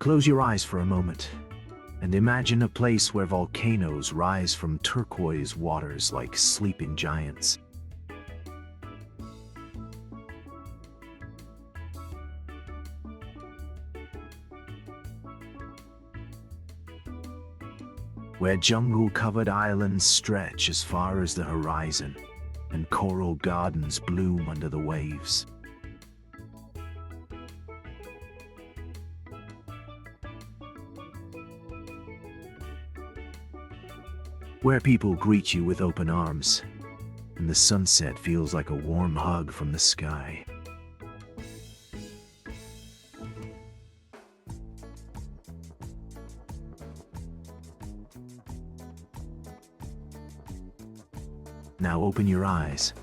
Close your eyes for a moment and imagine a place where volcanoes rise from turquoise waters like sleeping giants. Where jungle-covered islands stretch as far as the horizon, and coral gardens bloom under the waves. Where people greet you with open arms, and the sunset feels like a warm hug from the sky. Now open your eyes,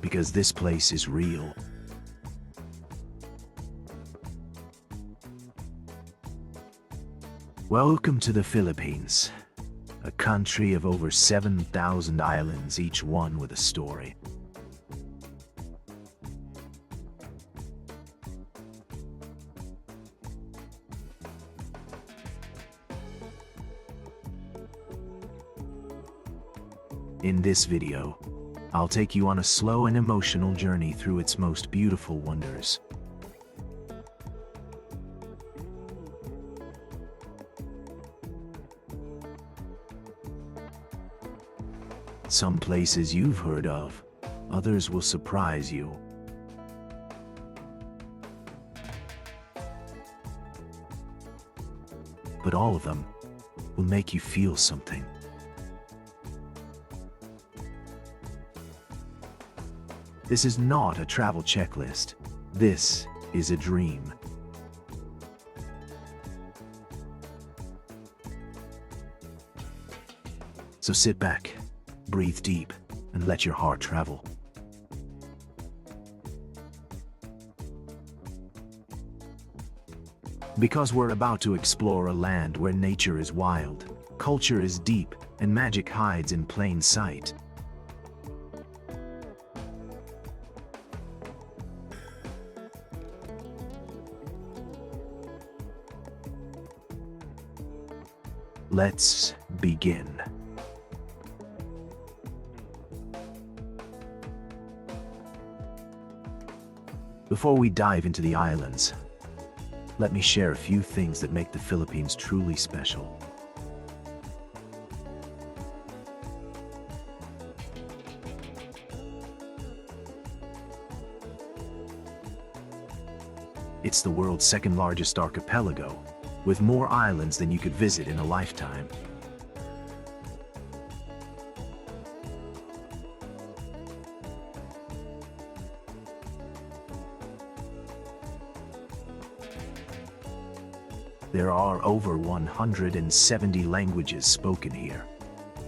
because this place is real. Welcome to the Philippines, a country of over 7,000 islands, each one with a story. In this video, I'll take you on a slow and emotional journey through its most beautiful wonders. Some places you've heard of, others will surprise you. But all of them will make you feel something. This is not a travel checklist. This is a dream. So sit back, breathe deep, and let your heart travel. Because we're about to explore a land where nature is wild, culture is deep, and magic hides in plain sight. Let's begin. Before we dive into the islands, let me share a few things that make the Philippines truly special. It's the world's second largest archipelago, with more islands than you could visit in a lifetime. There are over 170 languages spoken here,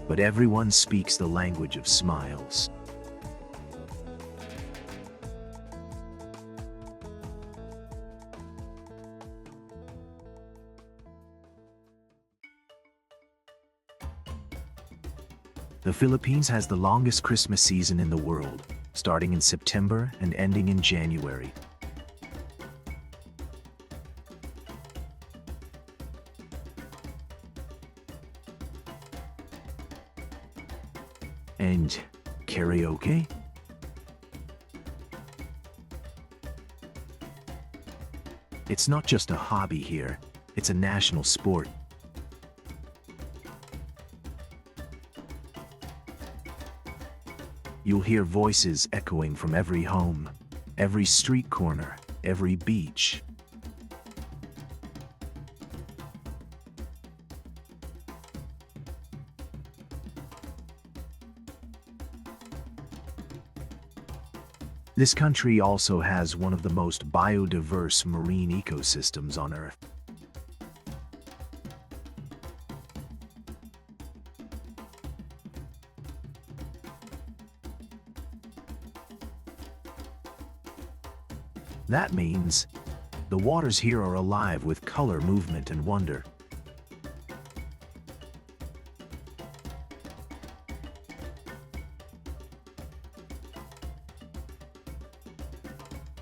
but everyone speaks the language of smiles. The Philippines has the longest Christmas season in the world, starting in September and ending in January. And karaoke? It's not just a hobby here, it's a national sport. You'll hear voices echoing from every home, every street corner, every beach. This country also has one of the most biodiverse marine ecosystems on Earth. That means the waters here are alive with color, movement, and wonder.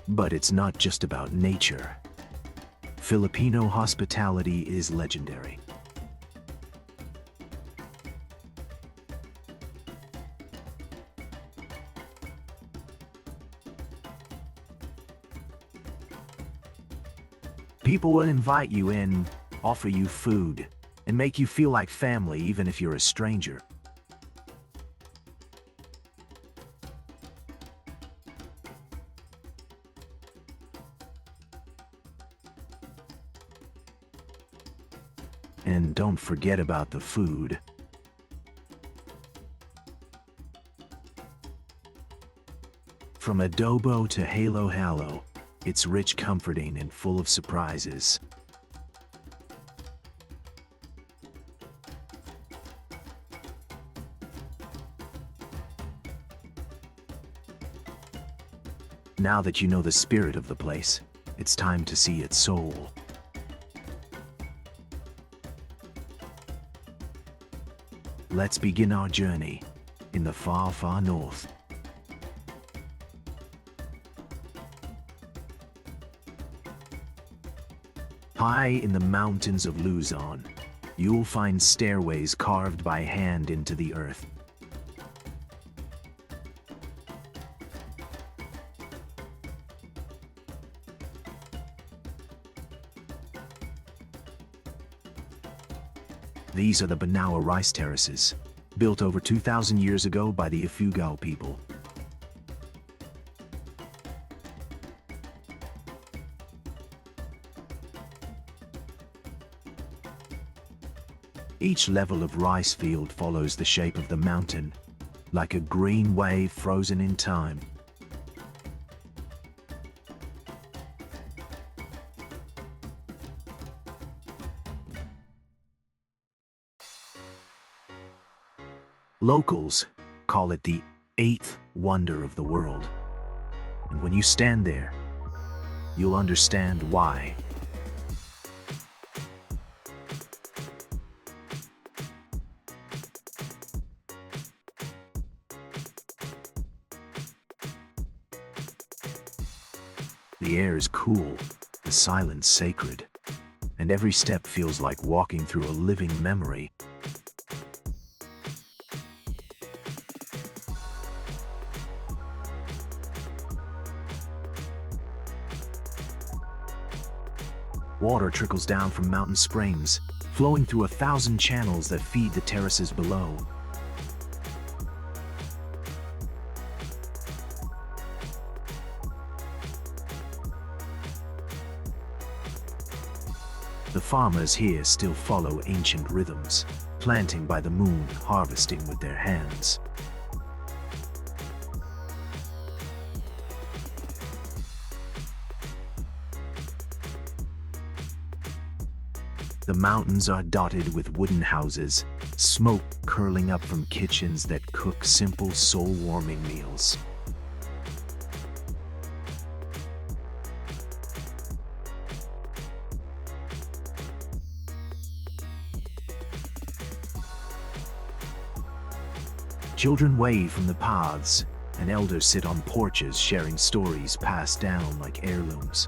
But it's not just about nature. Filipino hospitality is legendary. People will invite you in, offer you food, and make you feel like family even if you're a stranger. And don't forget about the food. From adobo to halo-halo, it's rich, comforting, and full of surprises. Now that you know the spirit of the place, it's time to see its soul. Let's begin our journey in the far, far north. High in the mountains of Luzon, you'll find stairways carved by hand into the earth. These are the Banaue rice terraces, built over 2,000 years ago by the Siargao people. Each level of rice field follows the shape of the mountain, like a green wave frozen in time. Locals call it the eighth wonder of the world. And when you stand there, you'll understand why. The air is cool, the silence sacred, and every step feels like walking through a living memory. Water trickles down from mountain springs, flowing through 1,000 channels that feed the terraces below. The farmers here still follow ancient rhythms, planting by the moon, harvesting with their hands. The mountains are dotted with wooden houses, smoke curling up from kitchens that cook simple, soul-warming meals. Children wave from the paths, and elders sit on porches sharing stories passed down like heirlooms.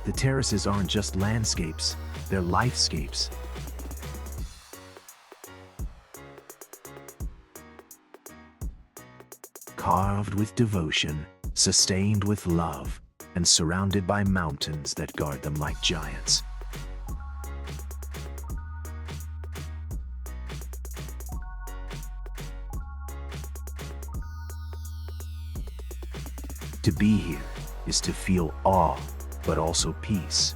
The terraces aren't just landscapes, they're lifescapes. Carved with devotion, sustained with love, and surrounded by mountains that guard them like giants. To be here is to feel awe, but also peace.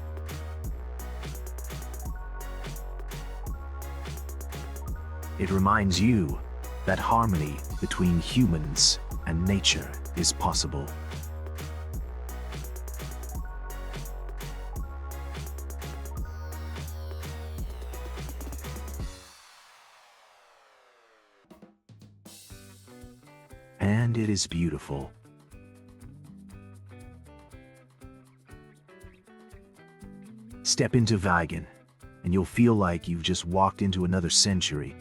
It reminds you that harmony between humans and nature is possible. And it is beautiful. Step into Vigan, and you'll feel like you've just walked into another century.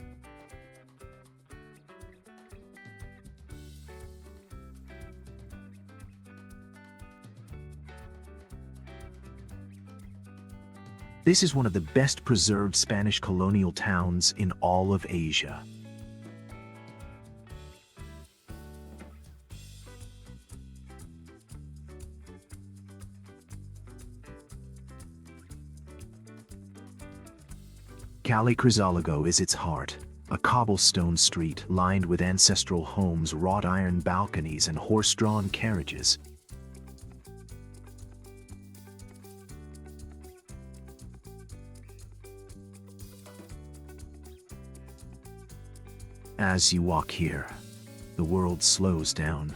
This is one of the best preserved Spanish colonial towns in all of Asia. Cali Crisologo is its heart, a cobblestone street lined with ancestral homes, wrought iron balconies, and horse-drawn carriages. As you walk here, the world slows down.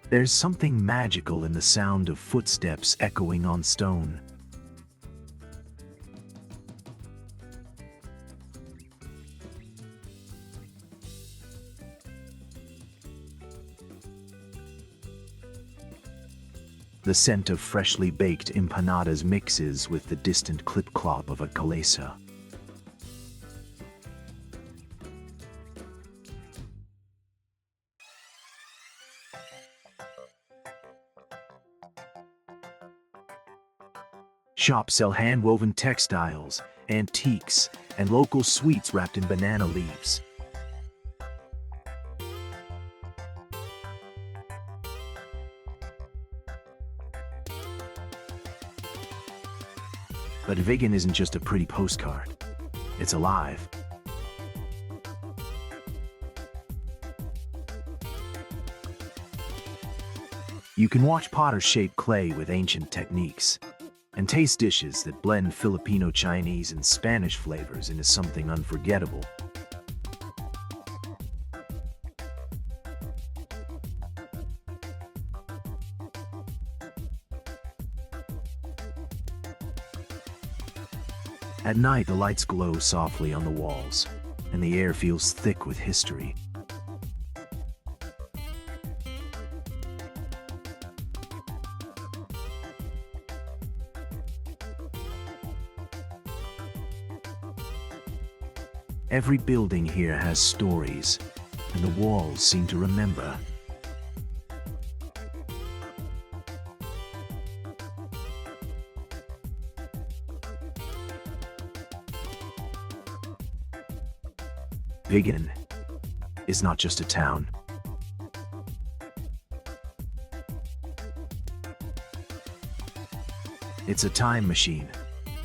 There's something magical in the sound of footsteps echoing on stone. The scent of freshly baked empanadas mixes with the distant clip-clop of a calesa. Shops sell hand-woven textiles, antiques, and local sweets wrapped in banana leaves. But Vigan isn't just a pretty postcard. It's alive. You can watch potters shape clay with ancient techniques, and taste dishes that blend Filipino, Chinese, and Spanish flavors into something unforgettable. At night, the lights glow softly on the walls, and the air feels thick with history. Every building here has stories, and the walls seem to remember. Vigan is not just a town. It's a time machine,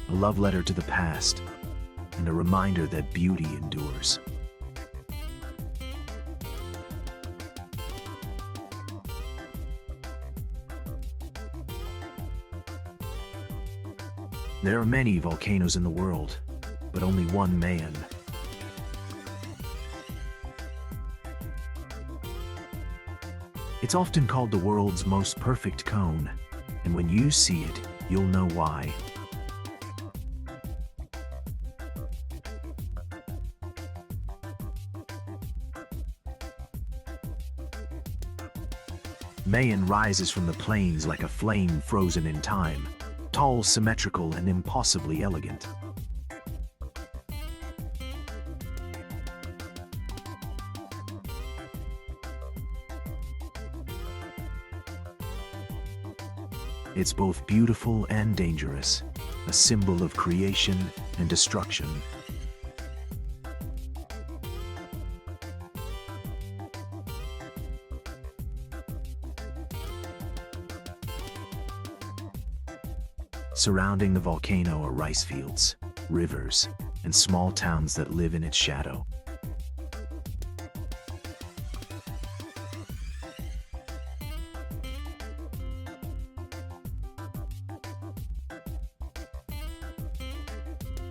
a love letter to the past, and a reminder that beauty endures. There are many volcanoes in the world, but only one Mayon. It's often called the world's most perfect cone, and when you see it, you'll know why. Mayon rises from the plains like a flame frozen in time, tall, symmetrical, and impossibly elegant. It's both beautiful and dangerous, a symbol of creation and destruction. Surrounding the volcano are rice fields, rivers, and small towns that live in its shadow.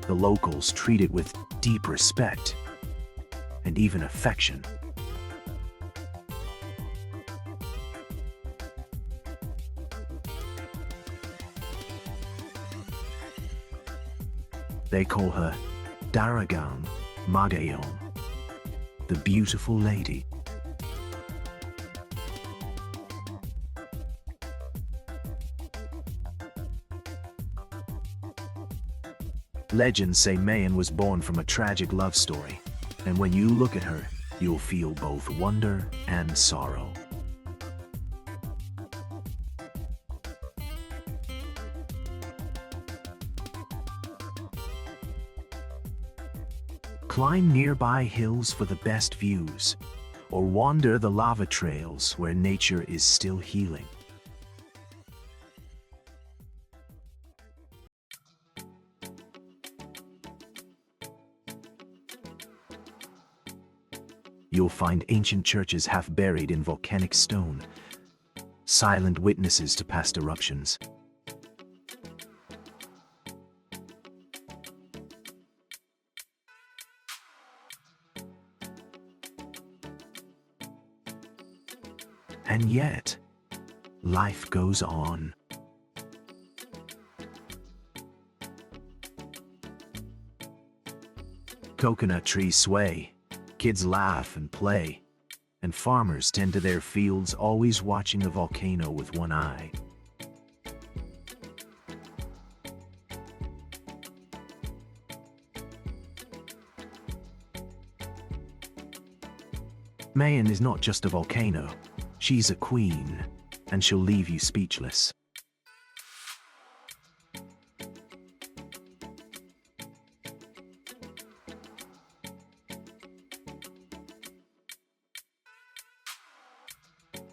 The locals treat it with deep respect and even affection. They call her Daragang Magayon, the beautiful lady. Legends say Mayon was born from a tragic love story, and when you look at her, you'll feel both wonder and sorrow. Climb nearby hills for the best views, or wander the lava trails where nature is still healing. You'll find ancient churches half buried in volcanic stone, silent witnesses to past eruptions. And yet, life goes on. Coconut trees sway, kids laugh and play, and farmers tend to their fields, always watching the volcano with one eye. Mayon is not just a volcano, she's a queen, and she'll leave you speechless.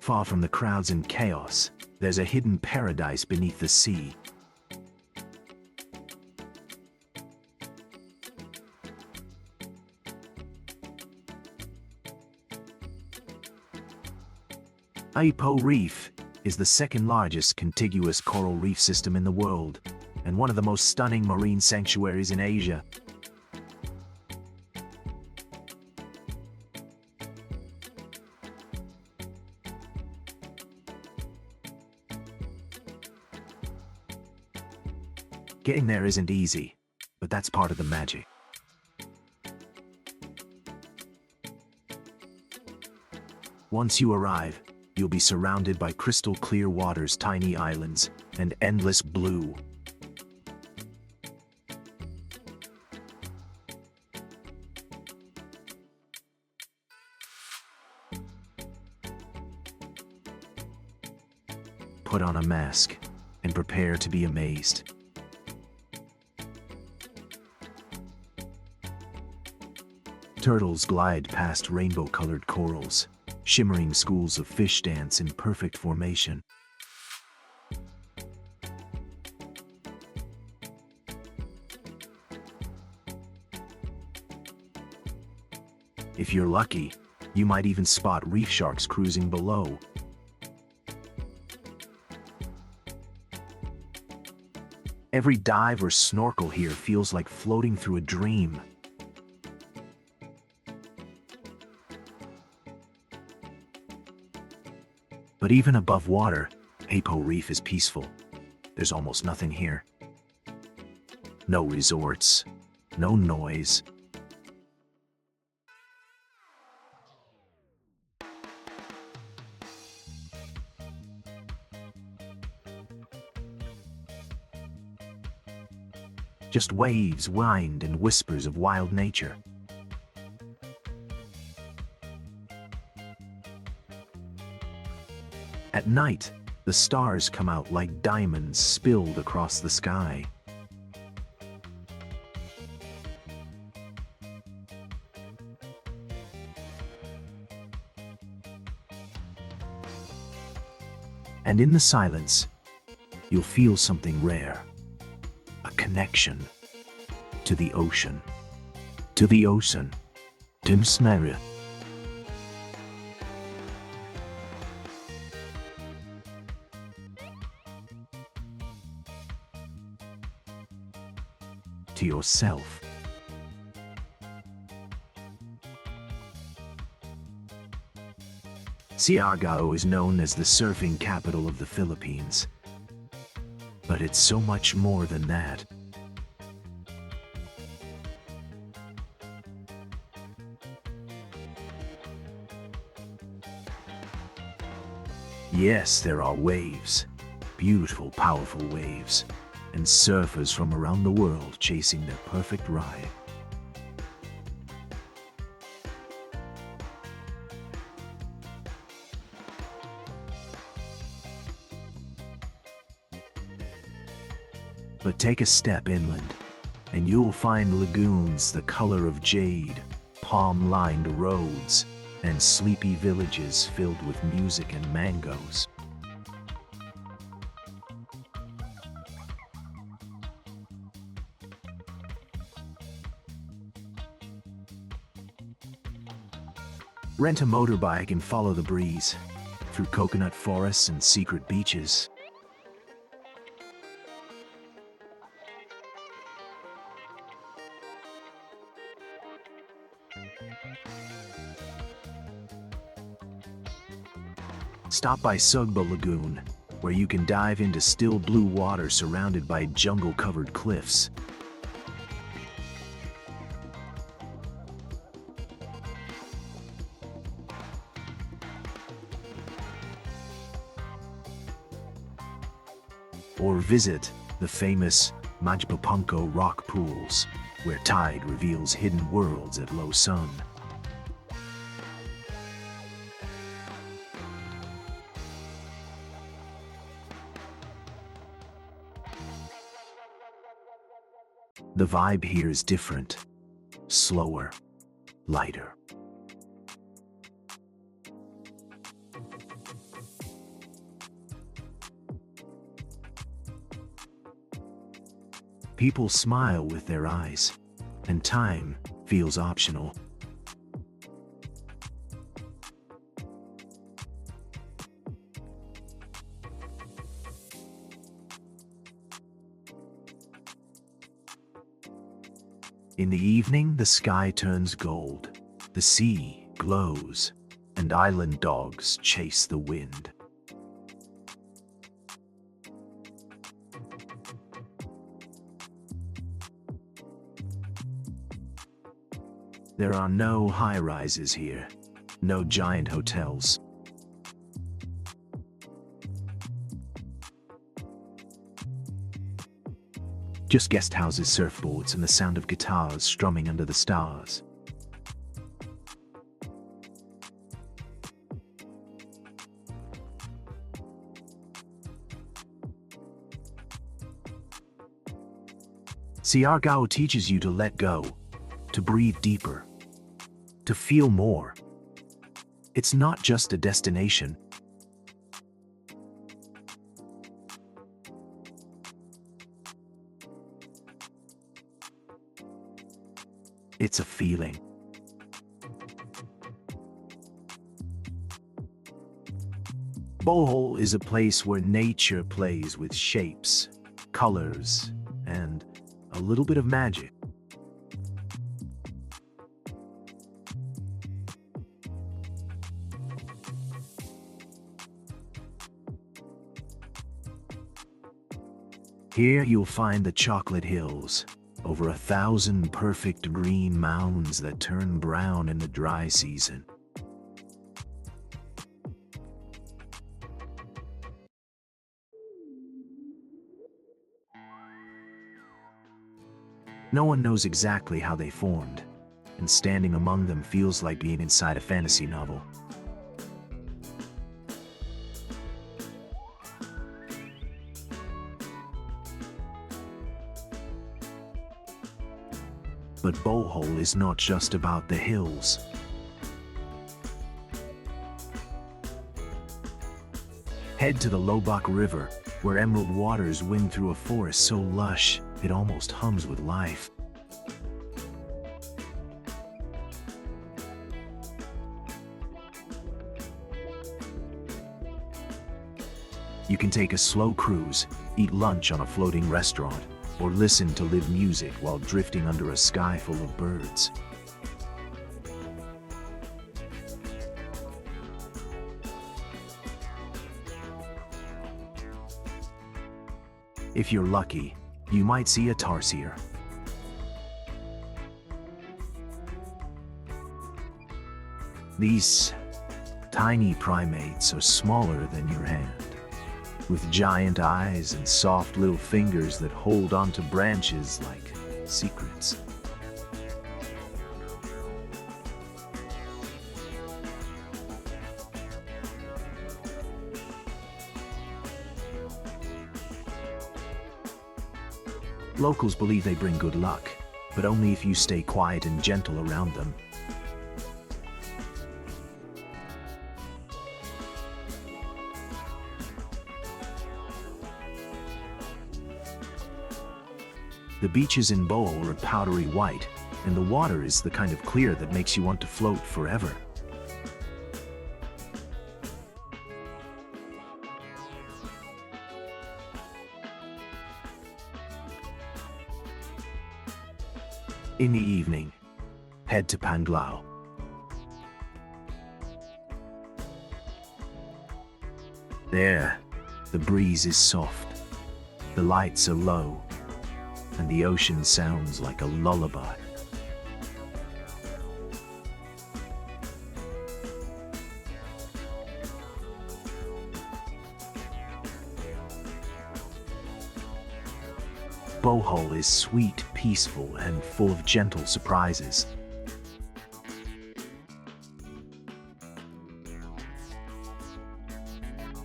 Far from the crowds and chaos, there's a hidden paradise beneath the sea. Apo Reef is the second largest contiguous coral reef system in the world, and one of the most stunning marine sanctuaries in Asia. Getting there isn't easy, but that's part of the magic. Once you arrive, you'll be surrounded by crystal clear waters, tiny islands, and endless blue. Put on a mask and prepare to be amazed. Turtles glide past rainbow-colored corals. Shimmering schools of fish dance in perfect formation. If you're lucky, you might even spot reef sharks cruising below. Every dive or snorkel here feels like floating through a dream. But even above water, Apo Reef is peaceful. There's almost nothing here. No resorts, no noise. Just waves, wind, and whispers of wild nature. At night, the stars come out like diamonds spilled across the sky. And in the silence, you'll feel something rare. A connection to the ocean. To the ocean. Tim Snare. To yourself. Siargao is known as the surfing capital of the Philippines. But it's so much more than that. Yes, there are waves. Beautiful, powerful waves. And surfers from around the world chasing their perfect ride. But take a step inland, and you'll find lagoons the color of jade, palm-lined roads, and sleepy villages filled with music and mangoes. Rent a motorbike and follow the breeze through coconut forests and secret beaches. Stop by Sugba Lagoon, where you can dive into still blue water surrounded by jungle-covered cliffs. Or visit the famous Majpapunko rock pools, where tide reveals hidden worlds at low sun. The vibe here is different, slower, lighter. People smile with their eyes, and time feels optional. In the evening, the sky turns gold, the sea glows, and island dogs chase the wind. There are no high-rises here, no giant hotels. Just guest houses, surfboards, and the sound of guitars strumming under the stars. Siargao teaches you to let go, to breathe deeper, to feel more. It's not just a destination. It's a feeling. Bohol is a place where nature plays with shapes, colors, and a little bit of magic. Here you'll find the chocolate hills, over 1,000 perfect green mounds that turn brown in the dry season. No one knows exactly how they formed, and standing among them feels like being inside a fantasy novel. But Bohol is not just about the hills. Head to the Lobak River, where emerald waters wing through a forest so lush it almost hums with life. You can take a slow cruise, eat lunch on a floating restaurant, or listen to live music while drifting under a sky full of birds. If you're lucky, you might see a tarsier. These tiny primates are smaller than your hand, with giant eyes and soft little fingers that hold onto branches like secrets. Locals believe they bring good luck, but only if you stay quiet and gentle around them. The beaches in Bohol are powdery white, and the water is the kind of clear that makes you want to float forever. In the evening, head to Panglao. There, the breeze is soft, the lights are low, and the ocean sounds like a lullaby. Bohol is sweet, peaceful, and full of gentle surprises.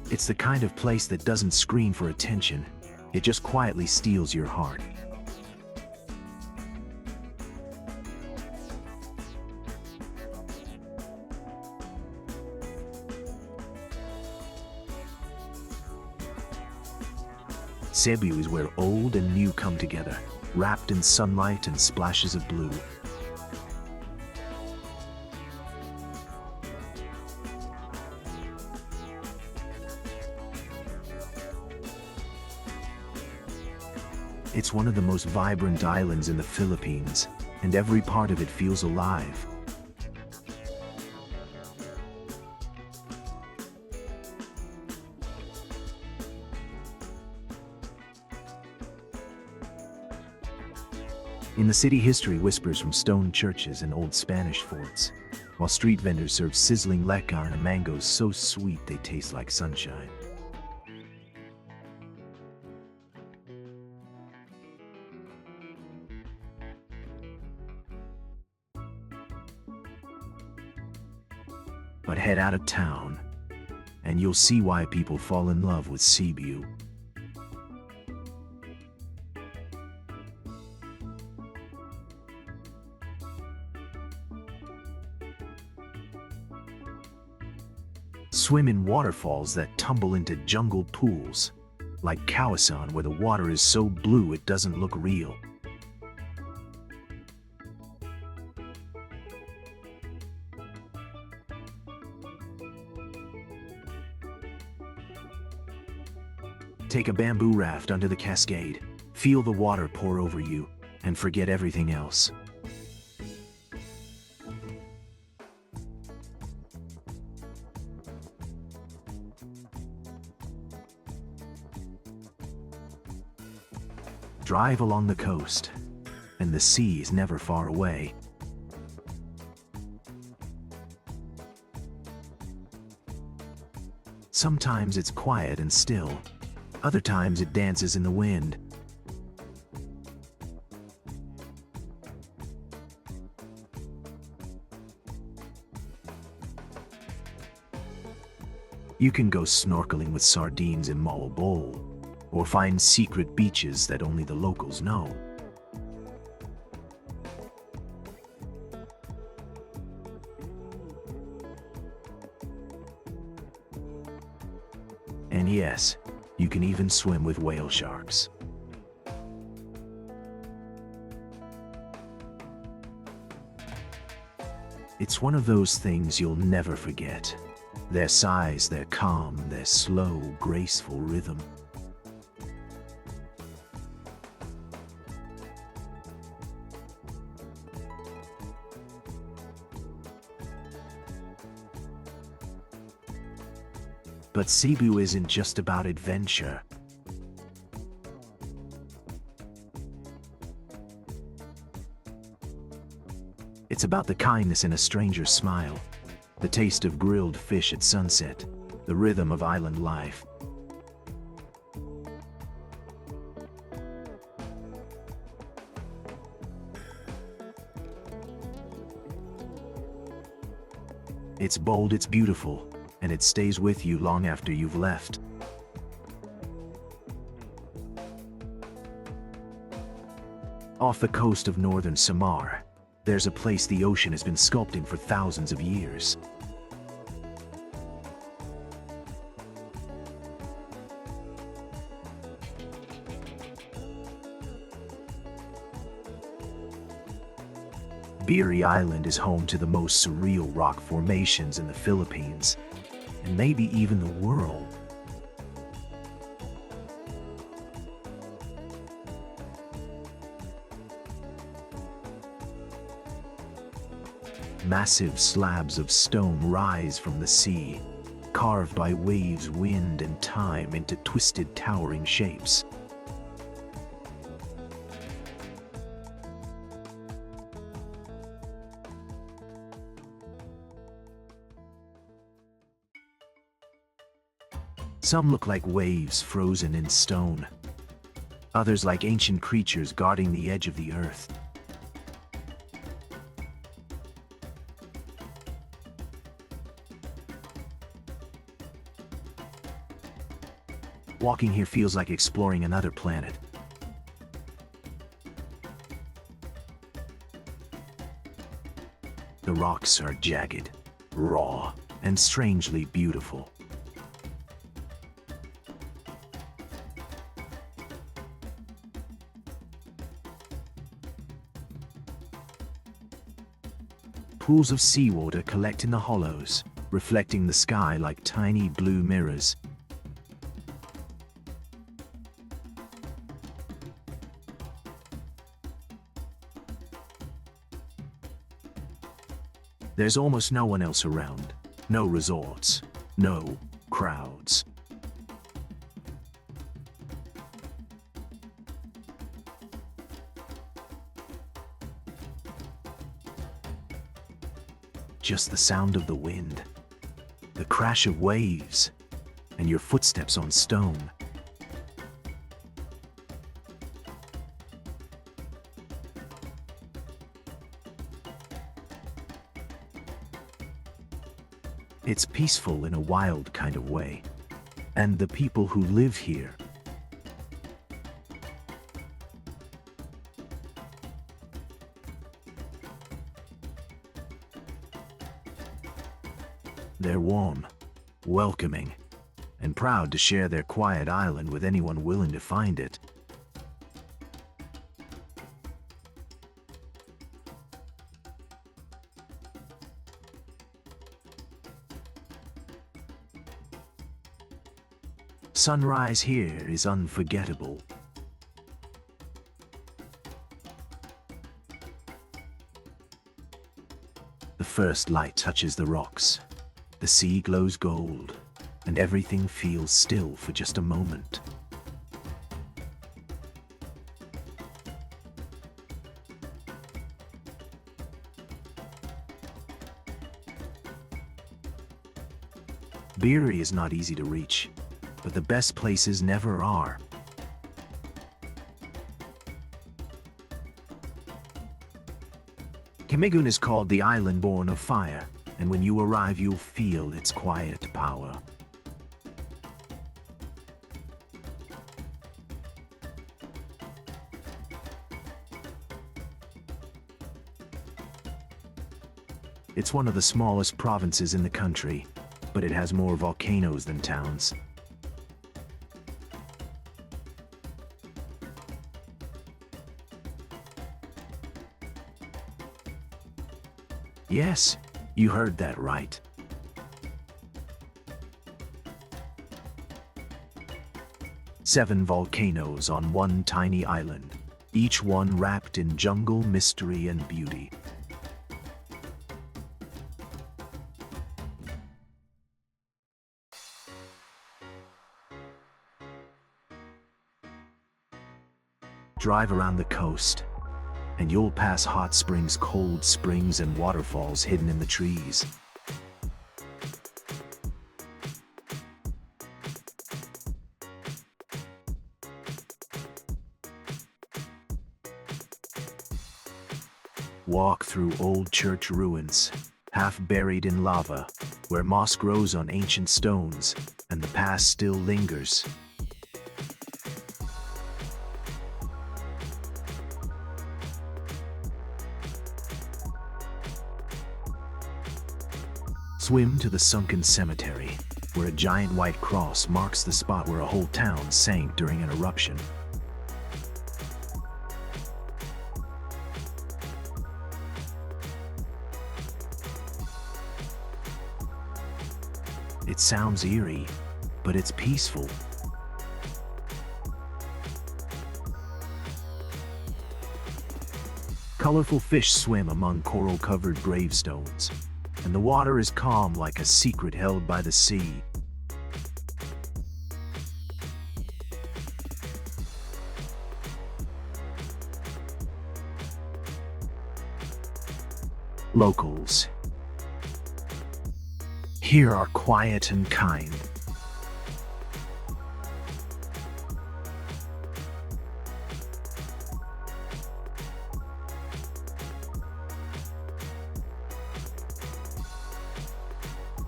It's the kind of place that doesn't scream for attention, it just quietly steals your heart. Cebu is where old and new come together, wrapped in sunlight and splashes of blue. It's one of the most vibrant islands in the Philippines, and every part of it feels alive. In the city, history whispers from stone churches and old Spanish forts, while street vendors serve sizzling leca and mangoes so sweet they taste like sunshine. But head out of town, and you'll see why people fall in love with Cebu. Swim in waterfalls that tumble into jungle pools, like Kawasan, where the water is so blue it doesn't look real. Take a bamboo raft under the cascade, feel the water pour over you, and forget everything else. Drive along the coast, and the sea is never far away. Sometimes it's quiet and still, other times it dances in the wind. You can go snorkeling with sardines in Bohol, or find secret beaches that only the locals know. And yes, you can even swim with whale sharks. It's one of those things you'll never forget. Their size, their calm, their slow, graceful rhythm. But Cebu isn't just about adventure. It's about the kindness in a stranger's smile, the taste of grilled fish at sunset, the rhythm of island life. It's bold, it's beautiful, and it stays with you long after you've left. Off the coast of northern Samar, there's a place the ocean has been sculpting for thousands of years. Biri Island is home to the most surreal rock formations in the Philippines, and maybe even the world. Massive slabs of stone rise from the sea, carved by waves, wind, and time into twisted, towering shapes. Some look like waves frozen in stone, others like ancient creatures guarding the edge of the earth. Walking here feels like exploring another planet. The rocks are jagged, raw, and strangely beautiful. Pools of seawater collect in the hollows, reflecting the sky like tiny blue mirrors. There's almost no one else around. No resorts, no crowds. Just the sound of the wind, the crash of waves, and your footsteps on stone. It's peaceful in a wild kind of way, and the people who live here, they're warm, welcoming, and proud to share their quiet island with anyone willing to find it. Sunrise here is unforgettable. The first light touches the rocks. The sea glows gold, and everything feels still for just a moment. Biri is not easy to reach, but the best places never are. Camiguin is called the island born of fire, and when you arrive you'll feel its quiet power. It's one of the smallest provinces in the country, but it has more volcanoes than towns. Yes, you heard that right. Seven volcanoes on one tiny island, each one wrapped in jungle, mystery, and beauty. Drive around the coast, and you'll pass hot springs, cold springs, and waterfalls hidden in the trees. Walk through old church ruins, half buried in lava, where moss grows on ancient stones, and the past still lingers. Swim to the sunken cemetery, where a giant white cross marks the spot where a whole town sank during an eruption. It sounds eerie, but it's peaceful. Colorful fish swim among coral-covered gravestones, and the water is calm like a secret held by the sea. Locals here are quiet and kind.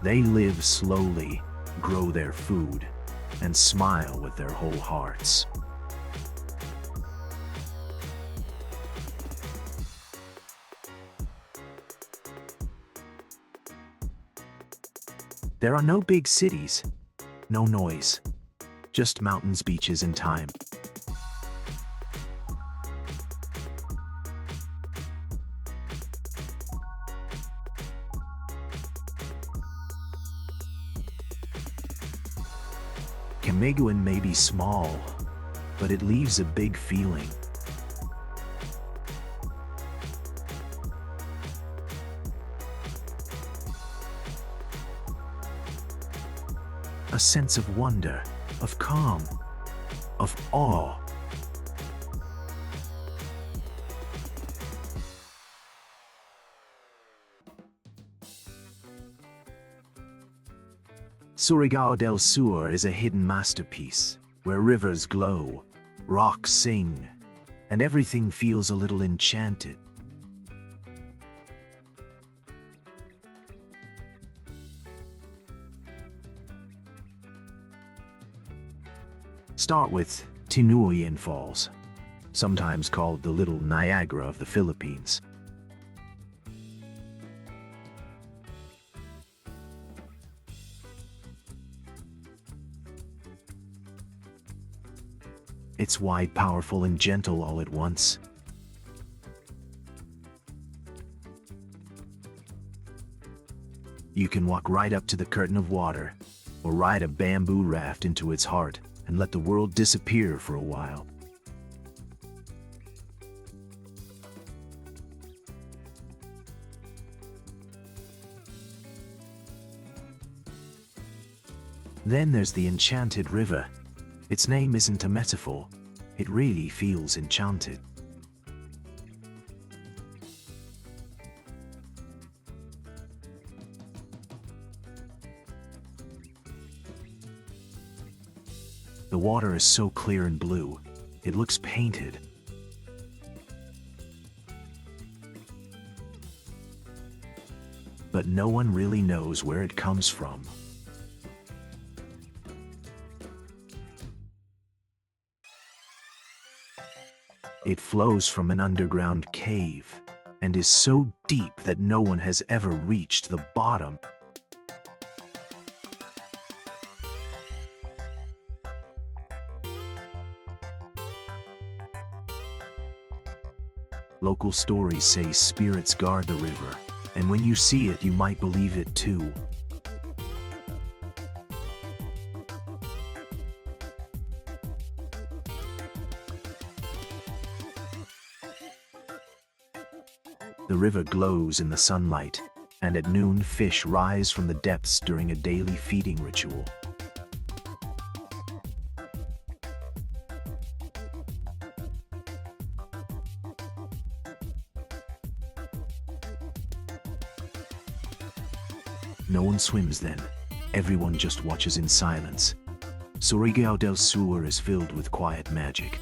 They live slowly, grow their food, and smile with their whole hearts. There are no big cities, no noise, just mountains, beaches, and time. Camiguin may be small, but it leaves a big feeling. A sense of wonder, of calm, of awe. Surigao del Sur is a hidden masterpiece, where rivers glow, rocks sing, and everything feels a little enchanted. Start with Camiguin Falls, sometimes called the Little Niagara of the Philippines. It's wide, powerful, and gentle all at once. You can walk right up to the curtain of water, or ride a bamboo raft into its heart and let the world disappear for a while. Then there's the Enchanted River. Its name isn't a metaphor, it really feels enchanted. The water is so clear and blue, it looks painted. But no one really knows where it comes from. It flows from an underground cave and is so deep that no one has ever reached the bottom. Local stories say spirits guard the river, and when you see it, you might believe it too. The river glows in the sunlight, and at noon fish rise from the depths during a daily feeding ritual. No one swims then, everyone just watches in silence. Surigao del Sur is filled with quiet magic.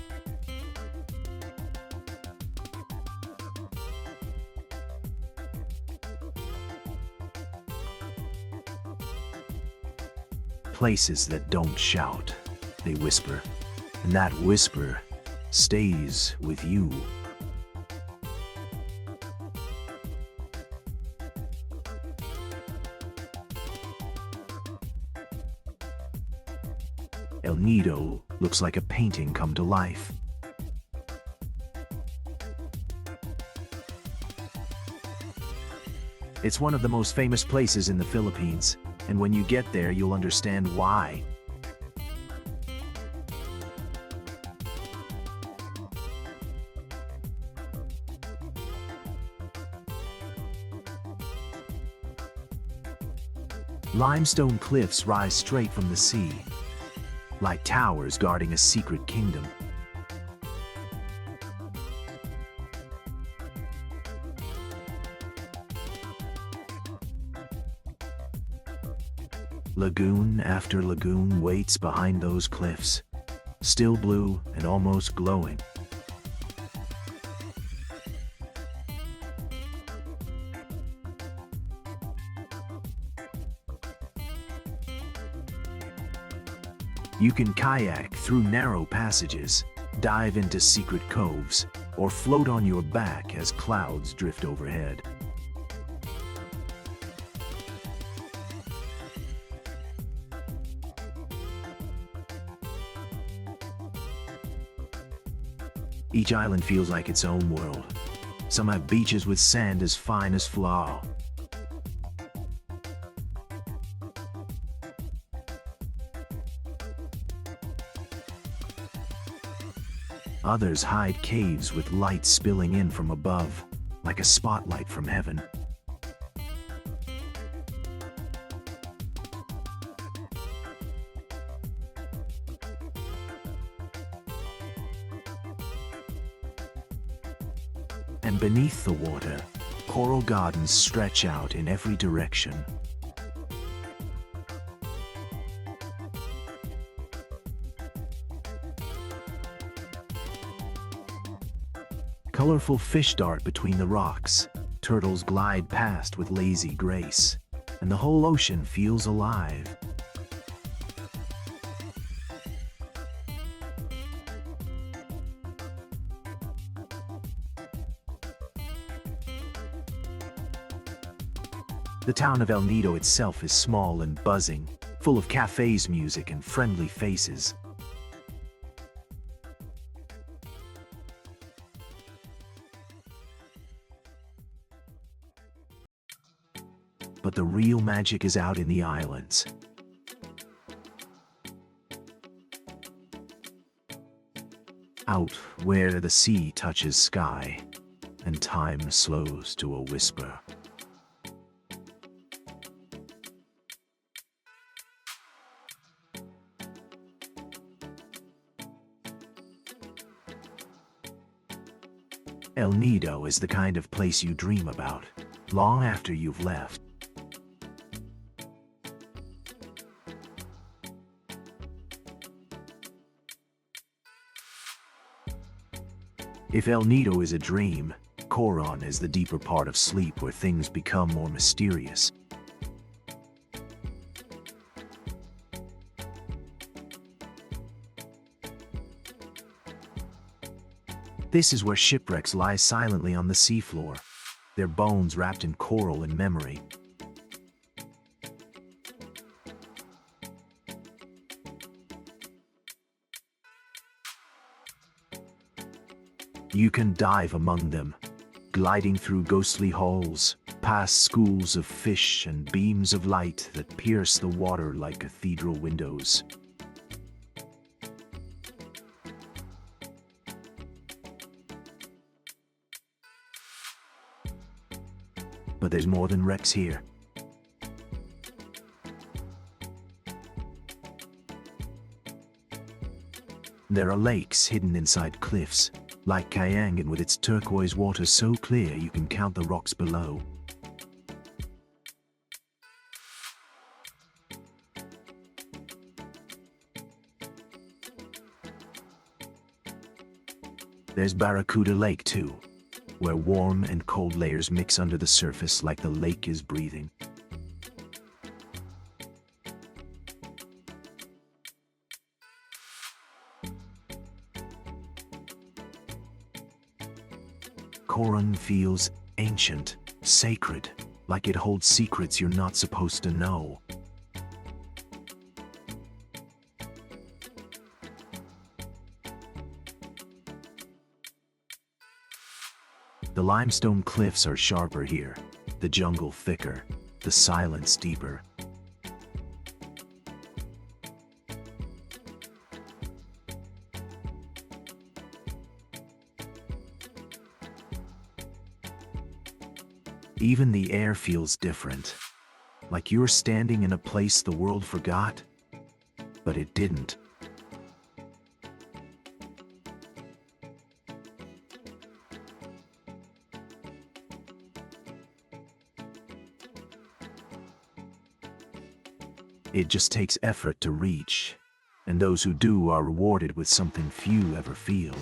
Places that don't shout, they whisper, and that whisper stays with you. Nido looks like a painting come to life. It's one of the most famous places in the Philippines, and when you get there, you'll understand why. Limestone cliffs rise straight from the sea, like towers guarding a secret kingdom. Lagoon after lagoon waits behind those cliffs, still blue and almost glowing. You can kayak through narrow passages, dive into secret coves, or float on your back as clouds drift overhead. Each island feels like its own world. Some have beaches with sand as fine as flour. Others hide caves with light spilling in from above, like a spotlight from heaven. And beneath the water, coral gardens stretch out in every direction. Colorful fish dart between the rocks, turtles glide past with lazy grace, and the whole ocean feels alive. The town of El Nido itself is small and buzzing, full of cafes, music, and friendly faces. But the real magic is out in the islands. Out where the sea touches sky, and time slows to a whisper. El Nido is the kind of place you dream about, long after you've left. If El Nido is a dream, Coron is the deeper part of sleep where things become more mysterious. This is where shipwrecks lie silently on the seafloor, their bones wrapped in coral and memory. You can dive among them, gliding through ghostly halls, past schools of fish and beams of light that pierce the water like cathedral windows. But there's more than wrecks here. There are lakes hidden inside cliffs, like Camiguin with its turquoise water so clear you can count the rocks below. There's Barracuda Lake too, where warm and cold layers mix under the surface like the lake is breathing. Coron feels ancient, sacred, like it holds secrets you're not supposed to know. The limestone cliffs are sharper here, the jungle thicker, the silence deeper. Even the air feels different, like you're standing in a place the world forgot, but it didn't. It just takes effort to reach, and those who do are rewarded with something few ever feel.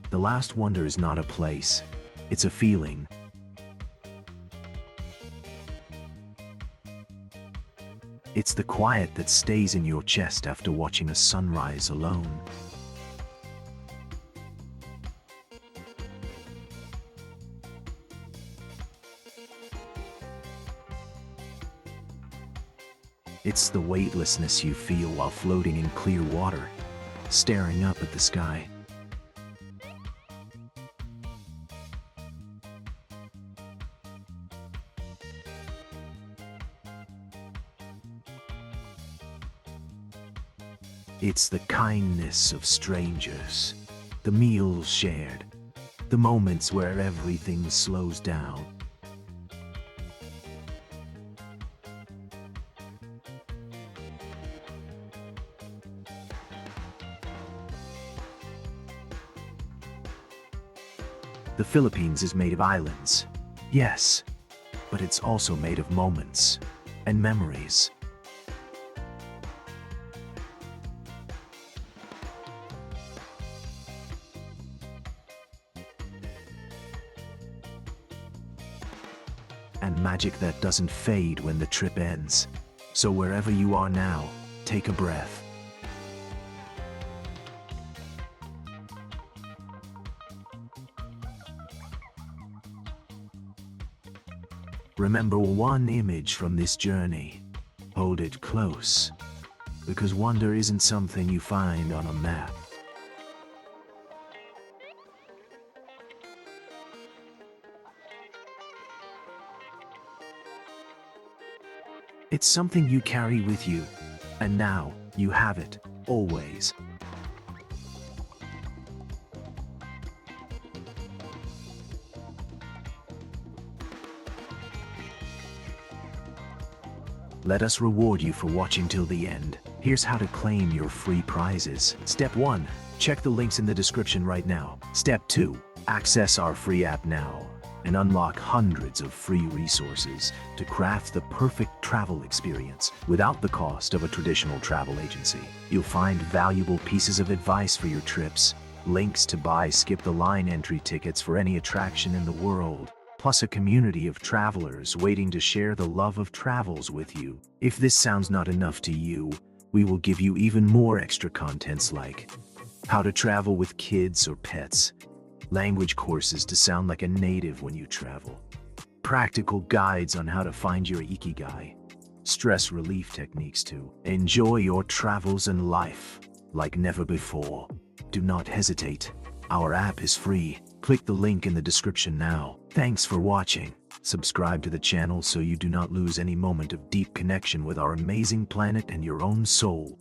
The last wonder is not a place, it's a feeling. It's the quiet that stays in your chest after watching a sunrise alone. It's the weightlessness you feel while floating in clear water, staring up at the sky. It's the kindness of strangers, the meals shared, the moments where everything slows down. The Philippines is made of islands, yes, but it's also made of moments and memories. And magic that doesn't fade when the trip ends. So wherever you are now, take a breath. Remember one image from this journey. Hold it close, because wonder isn't something you find on a map. It's something you carry with you, and now you have it, always. Let us reward you for watching till the end. Here's how to claim your free prizes. Step 1. Check the links in the description right now. Step 2. Access our free app now and unlock hundreds of free resources to craft the perfect travel experience without the cost of a traditional travel agency. You'll find valuable pieces of advice for your trips, links to buy skip-the-line entry tickets for any attraction in the world, plus a community of travelers waiting to share the love of travels with you. If this sounds not enough to you, we will give you even more extra contents like how to travel with kids or pets, language courses to sound like a native when you travel, practical guides on how to find your IKIGAI, stress relief techniques to enjoy your travels and life like never before. Do not hesitate. Our app is free. Click the link in the description now. Thanks for watching. Subscribe to the channel so you do not lose any moment of deep connection with our amazing planet and your own soul.